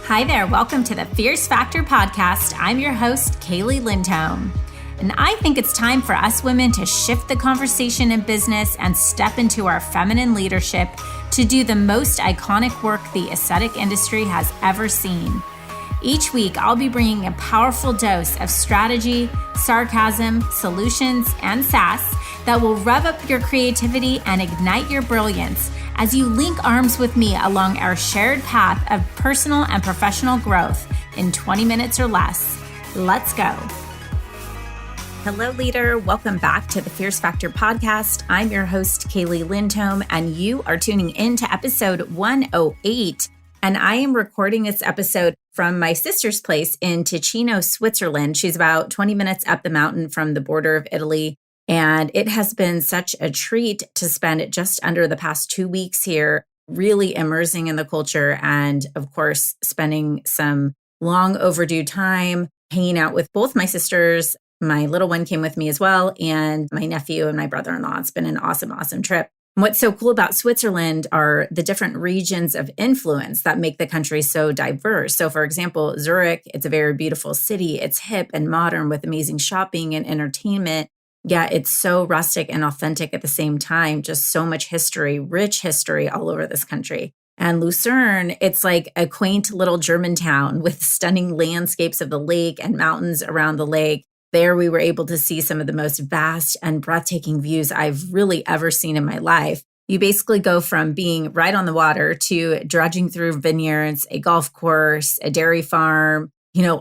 Hi there, welcome to the Fierce Factor podcast. I'm your host, Kaylee Lindholm. And I think it's time for us women to shift the conversation in business and step into our feminine leadership to do the most iconic work the aesthetic industry has ever seen. Each week, I'll be bringing a powerful dose of strategy, sarcasm, solutions, and sass that will rev up your creativity and ignite your brilliance as you link arms with me along our shared path of personal and professional growth in 20 minutes or less. Let's go. Hello, leader. Welcome back to the Fierce Factor podcast. I'm your host, Kaylee Lindholm, and you are tuning in to episode 108. And I am recording this episode from my sister's place in Ticino, Switzerland. She's about 20 minutes up the mountain from the border of Italy. And it has been such a treat to spend just under the past 2 weeks here, really immersing in the culture and, of course, spending some long overdue time hanging out with both my sisters. My little one came with me as well, and my nephew and my brother-in-law. It's been an awesome, awesome trip. And what's so cool about Switzerland are the different regions of influence that make the country so diverse. So, for example, Zurich, it's a very beautiful city. It's hip and modern with amazing shopping and entertainment. Yeah, it's so rustic and authentic at the same time. Just so much history, rich history all over this country. And Lucerne, it's like a quaint little German town with stunning landscapes of the lake and mountains around the lake. There we were able to see some of the most vast and breathtaking views I've really ever seen in my life. You basically go from being right on the water to dredging through vineyards, a golf course, a dairy farm,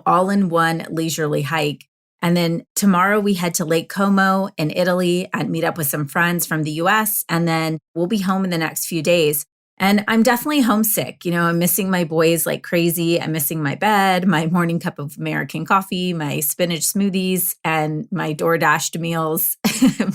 all in one leisurely hike. And then tomorrow we head to Lake Como in Italy and meet up with some friends from the US. And then we'll be home in the next few days. And I'm definitely homesick. I'm missing my boys like crazy. I'm missing my bed, my morning cup of American coffee, my spinach smoothies, and my DoorDashed meals.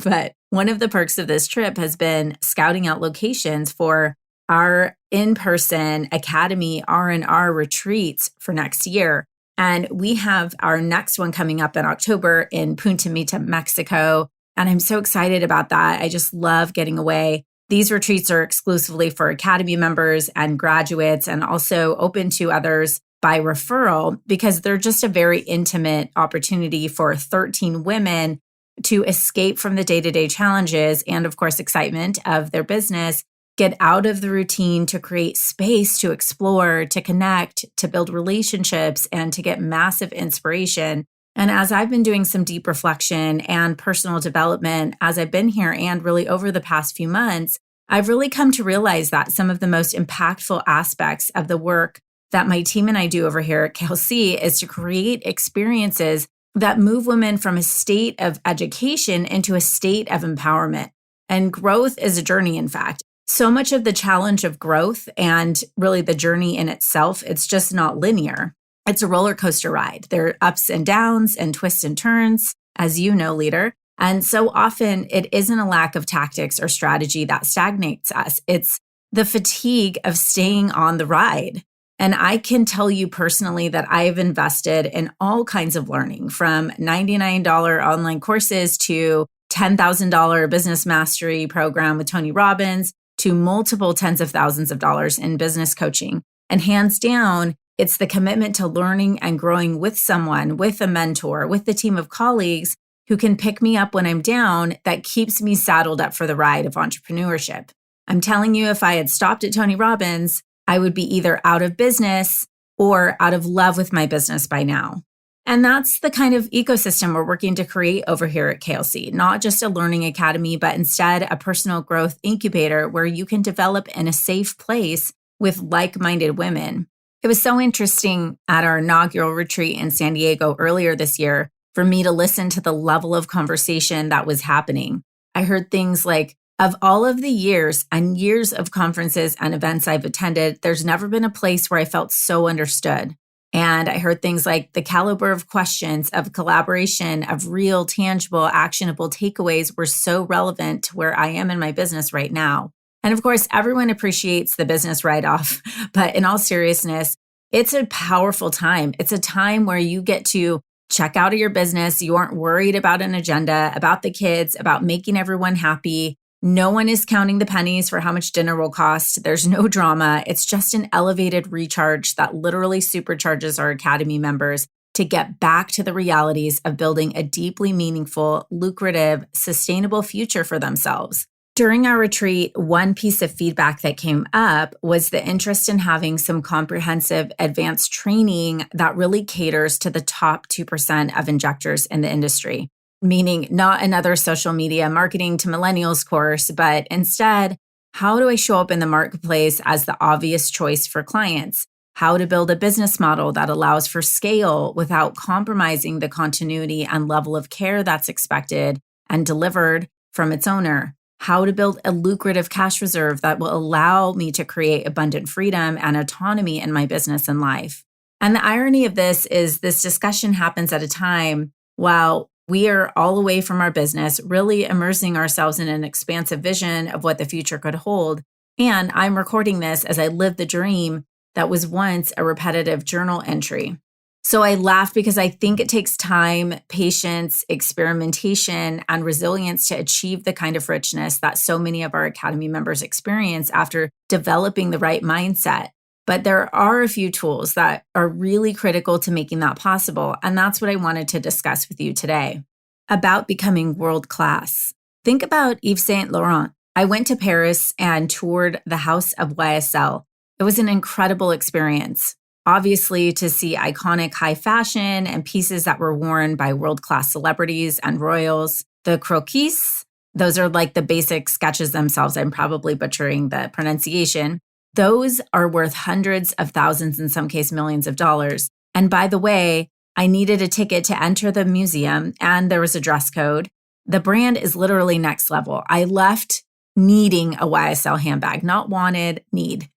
But one of the perks of this trip has been scouting out locations for our in-person Academy R&R retreats for next year. And we have our next one coming up in October in Punta Mita, Mexico. And I'm so excited about that. I just love getting away. These retreats are exclusively for Academy members and graduates and also open to others by referral because they're just a very intimate opportunity for 13 women to escape from the day-to-day challenges and, of course, excitement of their business, get out of the routine to create space to explore, to connect, to build relationships, and to get massive inspiration. And as I've been doing some deep reflection and personal development as I've been here and really over the past few months, I've really come to realize that some of the most impactful aspects of the work that my team and I do over here at KLC is to create experiences that move women from a state of education into a state of empowerment. And growth is a journey, in fact. So much of the challenge of growth and really the journey in itself, it's just not linear. It's a roller coaster ride. There are ups and downs and twists and turns, as you know, leader. And so often it isn't a lack of tactics or strategy that stagnates us. It's the fatigue of staying on the ride. And I can tell you personally that I've invested in all kinds of learning, from $99 online courses to $10,000 business mastery program with Tony Robbins, to multiple tens of thousands of dollars in business coaching. And hands down, it's the commitment to learning and growing with someone, with a mentor, with the team of colleagues who can pick me up when I'm down that keeps me saddled up for the ride of entrepreneurship. I'm telling you, if I had stopped at Tony Robbins, I would be either out of business or out of love with my business by now. And that's the kind of ecosystem we're working to create over here at KLC, not just a learning academy, but instead a personal growth incubator where you can develop in a safe place with like-minded women. It was so interesting at our inaugural retreat in San Diego earlier this year for me to listen to the level of conversation that was happening. I heard things like, of all of the years and years of conferences and events I've attended, there's never been a place where I felt so understood. And I heard things like the caliber of questions, of collaboration, of real, tangible, actionable takeaways were so relevant to where I am in my business right now. And of course, everyone appreciates the business write-off, but in all seriousness, it's a powerful time. It's a time where you get to check out of your business. You aren't worried about an agenda, about the kids, about making everyone happy. No one is counting the pennies for how much dinner will cost. There's no drama. It's just an elevated recharge that literally supercharges our Academy members to get back to the realities of building a deeply meaningful, lucrative, sustainable future for themselves. During our retreat, one piece of feedback that came up was the interest in having some comprehensive advanced training that really caters to the top 2% of injectors in the industry, meaning not another social media marketing to millennials course, but instead, how do I show up in the marketplace as the obvious choice for clients? How to build a business model that allows for scale without compromising the continuity and level of care that's expected and delivered from its owner. How to build a lucrative cash reserve that will allow me to create abundant freedom and autonomy in my business and life. And the irony of this is this discussion happens at a time while we are all away from our business, really immersing ourselves in an expansive vision of what the future could hold. And I'm recording this as I live the dream that was once a repetitive journal entry. So I laugh because I think it takes time, patience, experimentation, and resilience to achieve the kind of richness that so many of our Academy members experience after developing the right mindset. But there are a few tools that are really critical to making that possible. And that's what I wanted to discuss with you today about becoming world-class. Think about Yves Saint Laurent. I went to Paris and toured the house of YSL. It was an incredible experience. Obviously, to see iconic high fashion and pieces that were worn by world-class celebrities and royals. The croquis, those are like the basic sketches themselves. I'm probably butchering the pronunciation. Those are worth hundreds of thousands, in some cases millions of dollars. And by the way, I needed a ticket to enter the museum and there was a dress code. The brand is literally next level. I left needing a YSL handbag, not wanted, need.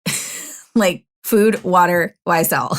Like food, water, YSL.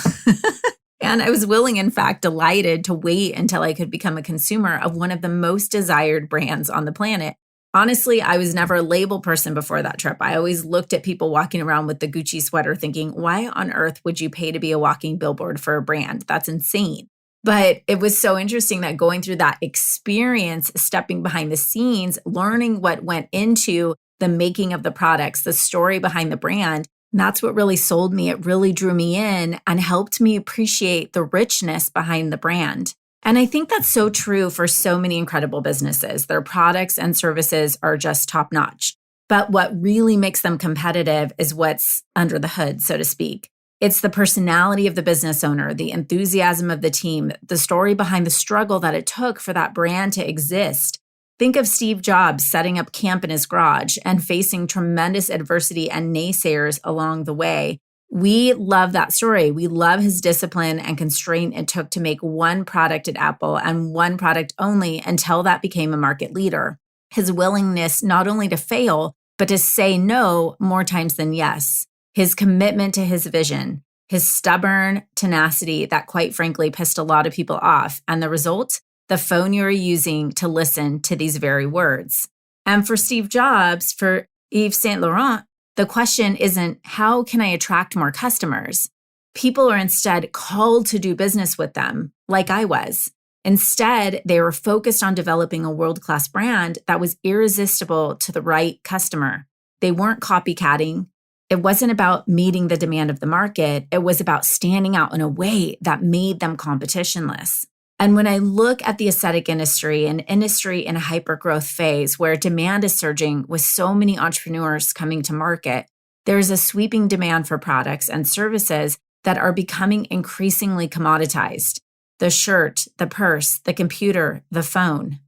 And I was willing, in fact, delighted to wait until I could become a consumer of one of the most desired brands on the planet. Honestly, I was never a label person before that trip. I always looked at people walking around with the Gucci sweater thinking, why on earth would you pay to be a walking billboard for a brand? That's insane. But it was so interesting that going through that experience, stepping behind the scenes, learning what went into the making of the products, the story behind the brand, that's what really sold me. It really drew me in and helped me appreciate the richness behind the brand. And I think that's so true for so many incredible businesses. Their products and services are just top notch. But what really makes them competitive is what's under the hood, so to speak. It's the personality of the business owner, the enthusiasm of the team, the story behind the struggle that it took for that brand to exist. Think of Steve Jobs setting up camp in his garage and facing tremendous adversity and naysayers along the way. We love that story. We love his discipline and constraint it took to make one product at Apple and one product only until that became a market leader. His willingness not only to fail, but to say no more times than yes. His commitment to his vision, his stubborn tenacity that quite frankly pissed a lot of people off. And the result? The phone you're using to listen to these very words. And for Steve Jobs, for Yves Saint Laurent, the question isn't, how can I attract more customers? People are instead called to do business with them, like I was. Instead, they were focused on developing a world-class brand that was irresistible to the right customer. They weren't copycatting. It wasn't about meeting the demand of the market. It was about standing out in a way that made them competitionless. And when I look at the aesthetic industry, an industry in a hyper-growth phase where demand is surging with so many entrepreneurs coming to market, there's a sweeping demand for products and services that are becoming increasingly commoditized. The shirt, the purse, the computer, the phone.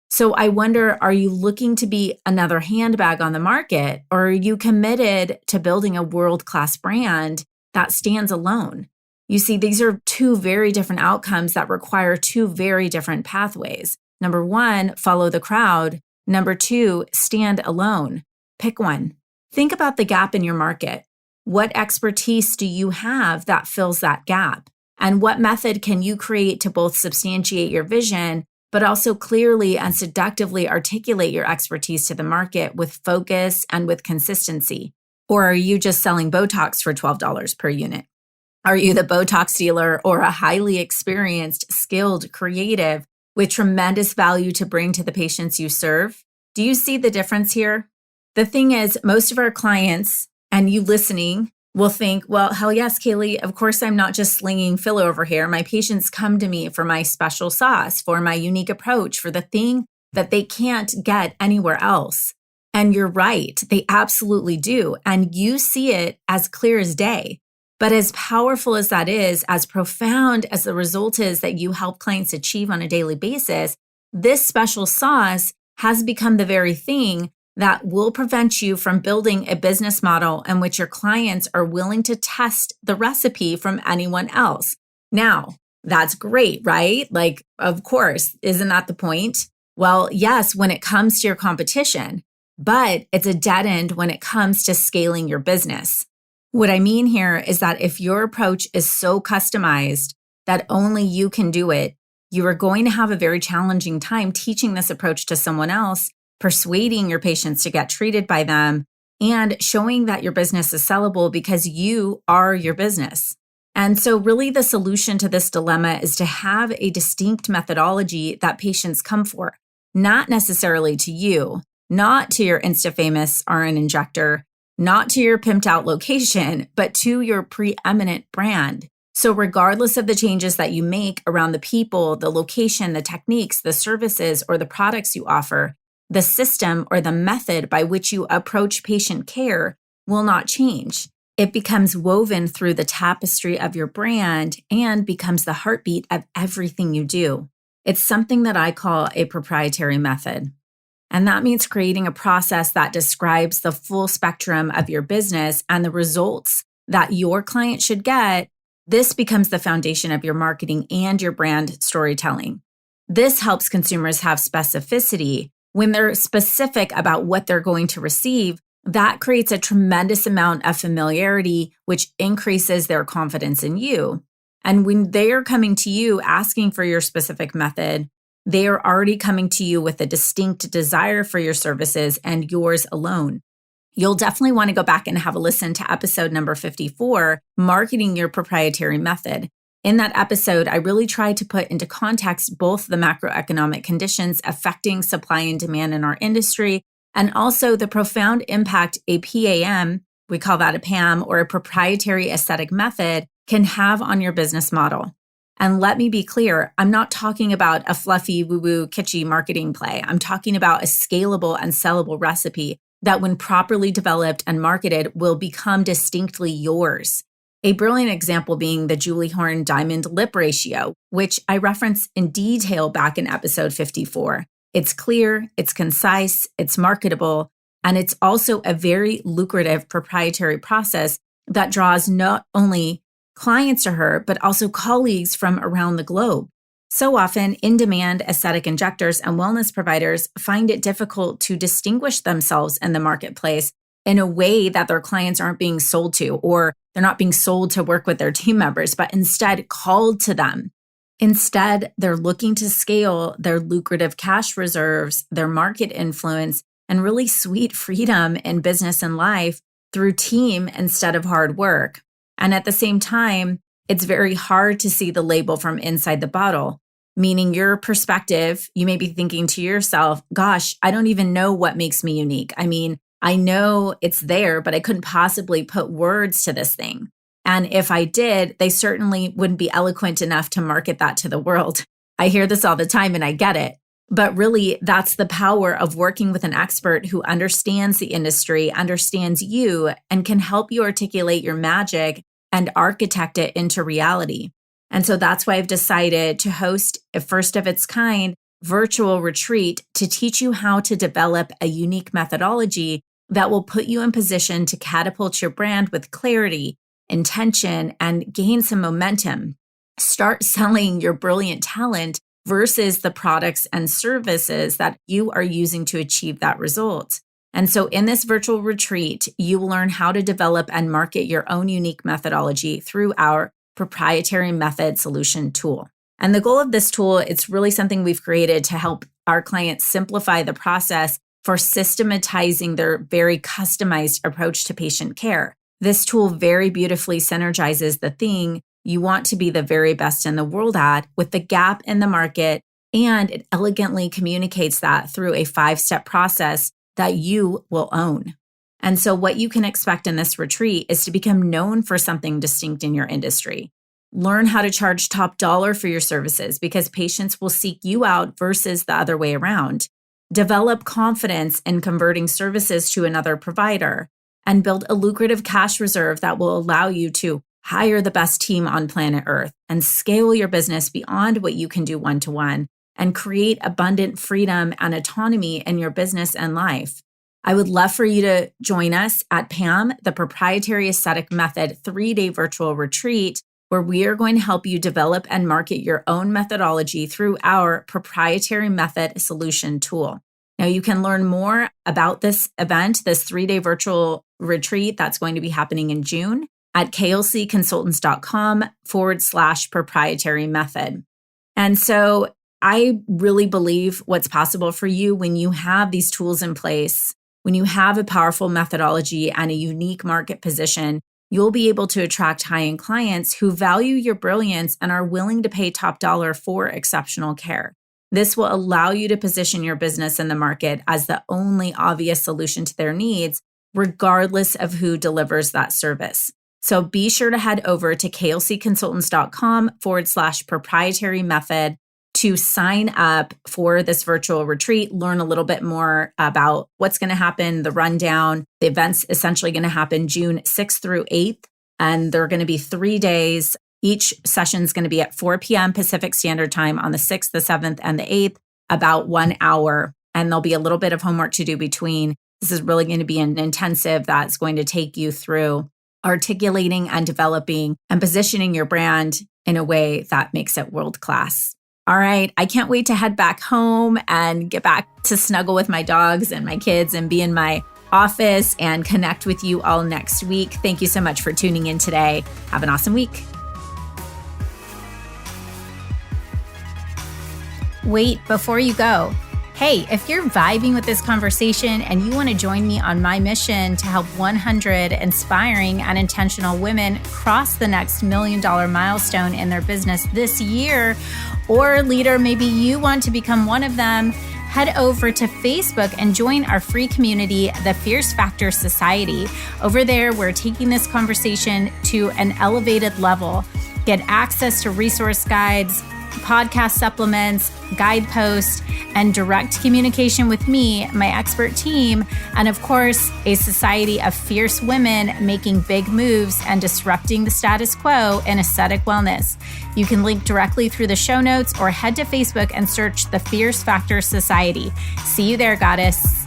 So I wonder, are you looking to be another handbag on the market, or are you committed to building a world-class brand that stands alone? You see, these are two very different outcomes that require two very different pathways. Number one, follow the crowd. Number two, stand alone. Pick one. Think about the gap in your market. What expertise do you have that fills that gap? And what method can you create to both substantiate your vision, but also clearly and seductively articulate your expertise to the market with focus and with consistency? Or are you just selling Botox for $12 per unit? Are you the Botox dealer or a highly experienced, skilled creative with tremendous value to bring to the patients you serve? Do you see the difference here? The thing is, most of our clients and you listening will think, well, hell yes, Kaylee, of course I'm not just slinging filler over here. My patients come to me for my special sauce, for my unique approach, for the thing that they can't get anywhere else. And you're right, they absolutely do. And you see it as clear as day. But as powerful as that is, as profound as the result is that you help clients achieve on a daily basis, this special sauce has become the very thing that will prevent you from building a business model in which your clients are willing to test the recipe from anyone else. Now, that's great, right? Like, of course, isn't that the point? Well, yes, when it comes to your competition, but it's a dead end when it comes to scaling your business. What I mean here is that if your approach is so customized that only you can do it, you are going to have a very challenging time teaching this approach to someone else, persuading your patients to get treated by them, and showing that your business is sellable because you are your business. And so really the solution to this dilemma is to have a distinct methodology that patients come for, not necessarily to you, not to your instafamous or an injector, not to your pimped out location, but to your preeminent brand. So regardless of the changes that you make around the people, the location, the techniques, the services, or the products you offer, the system or the method by which you approach patient care will not change. It becomes woven through the tapestry of your brand and becomes the heartbeat of everything you do. It's something that I call a proprietary method. And that means creating a process that describes the full spectrum of your business and the results that your client should get. This becomes the foundation of your marketing and your brand storytelling. This helps consumers have specificity. When they're specific about what they're going to receive, that creates a tremendous amount of familiarity, which increases their confidence in you. And when they are coming to you asking for your specific method, they are already coming to you with a distinct desire for your services and yours alone. You'll definitely want to go back and have a listen to episode number 54, Marketing Your Proprietary Method. In that episode, I really tried to put into context both the macroeconomic conditions affecting supply and demand in our industry, and also the profound impact a PAM, we call that a PAM, or a proprietary aesthetic method, can have on your business model. And let me be clear, I'm not talking about a fluffy, woo-woo, kitschy marketing play. I'm talking about a scalable and sellable recipe that when properly developed and marketed will become distinctly yours. A brilliant example being the Julie Horn diamond lip ratio, which I reference in detail back in episode 54. It's clear, it's concise, it's marketable, and it's also a very lucrative proprietary process that draws not only clients to her, but also colleagues from around the globe. So often, in-demand aesthetic injectors and wellness providers find it difficult to distinguish themselves in the marketplace in a way that their clients aren't being sold to, or they're not being sold to work with their team members, but instead called to them. Instead, they're looking to scale their lucrative cash reserves, their market influence, and really sweet freedom in business and life through team instead of hard work. And at the same time, it's very hard to see the label from inside the bottle, meaning your perspective, you may be thinking to yourself, gosh, I don't even know what makes me unique. I mean, I know it's there, but I couldn't possibly put words to this thing. And if I did, they certainly wouldn't be eloquent enough to market that to the world. I hear this all the time and I get it. But really, that's the power of working with an expert who understands the industry, understands you, and can help you articulate your magic and architect it into reality. And so that's why I've decided to host a first of its kind virtual retreat to teach you how to develop a unique methodology that will put you in position to catapult your brand with clarity, intention, and gain some momentum. Start selling your brilliant talent versus the products and services that you are using to achieve that result. And so in this virtual retreat, you will learn how to develop and market your own unique methodology through our proprietary method solution tool. And the goal of this tool, it's really something we've created to help our clients simplify the process for systematizing their very customized approach to patient care. This tool very beautifully synergizes the thing you want to be the very best in the world at with the gap in the market, and it elegantly communicates that through a 5-step process that you will own. And so what you can expect in this retreat is to become known for something distinct in your industry. Learn how to charge top dollar for your services because patients will seek you out versus the other way around. Develop confidence in converting services to another provider and build a lucrative cash reserve that will allow you to hire the best team on planet Earth and scale your business beyond what you can do one-to-one and create abundant freedom and autonomy in your business and life. I would love for you to join us at PAM, the Proprietary Aesthetic Method 3-day virtual retreat, where we are going to help you develop and market your own methodology through our proprietary method solution tool. Now, you can learn more about this event, this 3-day virtual retreat that's going to be happening in June at klcconsultants.com/proprietary method. And so I really believe what's possible for you when you have these tools in place, when you have a powerful methodology and a unique market position, you'll be able to attract high-end clients who value your brilliance and are willing to pay top dollar for exceptional care. This will allow you to position your business in the market as the only obvious solution to their needs, regardless of who delivers that service. So be sure to head over to klcconsultants.com/proprietary method to sign up for this virtual retreat, learn a little bit more about what's going to happen, the rundown. The event's essentially going to happen June 6th through 8th, and they're going to be 3 days. Each session is going to be at 4 p.m. Pacific Standard Time on the 6th, the 7th, and the 8th, about 1 hour. And there'll be a little bit of homework to do between. This is really going to be an intensive that's going to take you through articulating and developing and positioning your brand in a way that makes it world-class. All right, I can't wait to head back home and get back to snuggle with my dogs and my kids and be in my office and connect with you all next week. Thank you so much for tuning in today. Have an awesome week. Wait, before you go, hey, if you're vibing with this conversation and you want to join me on my mission to help 100 inspiring and intentional women cross the next $1 million milestone in their business this year, or leader, maybe you want to become one of them, head over to Facebook and join our free community, the Fierce Factor Society. Over there, we're taking this conversation to an elevated level. Get access to resource guides, podcast supplements, guideposts, and direct communication with me, my expert team, and of course, a society of fierce women making big moves and disrupting the status quo in aesthetic wellness. You can link directly through the show notes or head to Facebook and search the Fierce Factor Society. See you there, goddess.